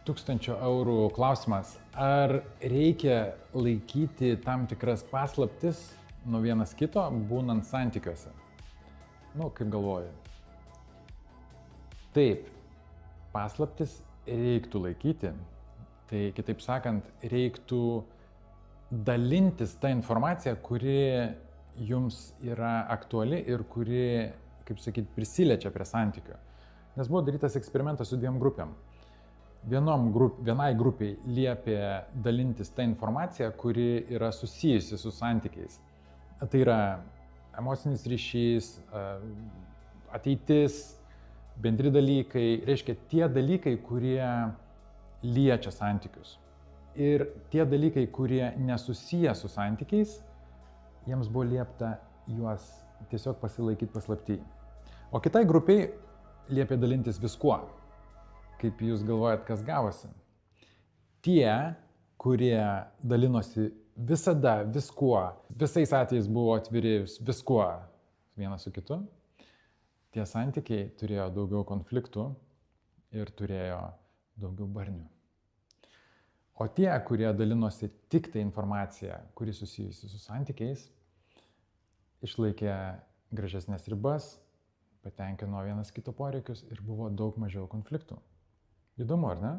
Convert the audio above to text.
1000 eurų klausimas. Ar reikia laikyti tam tikras paslaptis nuo vienas kito, būnant santykiuose? Kaip galvoju? Taip, paslaptis reiktų laikyti. Tai kitaip sakant, reiktų dalintis tą informaciją, kuri jums yra aktuali ir kuri, kaip sakyti, prisiliečia prie santykių. Nes buvo darytas eksperimentas su 2 grupėm. Vienai grupiai liepė dalintis tą informaciją, kuri yra susijusi su santykiais. Tai yra emocinis ryšys, ateitis, bendri dalykai, reiškia tie dalykai, kurie liečia santykius. Ir tie dalykai, kurie nesusiję su santykiais, jiems buvo liepta juos tiesiog pasilaikyti paslapty. O kitai grupiai liepė dalintis viskuo. Kaip jūs galvojat, kas gavosi? Tie, kurie dalinosi visada viskuo, visais atvejais buvo atviri viskuo vienas su kitu, tie santykiai turėjo daugiau konfliktų ir turėjo daugiau barnių. O tie, kurie dalinosi tik tai informaciją, kuri susijusi su santykiais, išlaikė gražesnės ribas, patenkino vienas kito poreikius ir buvo daug mažiau konfliktų. Įdomu, ar ne?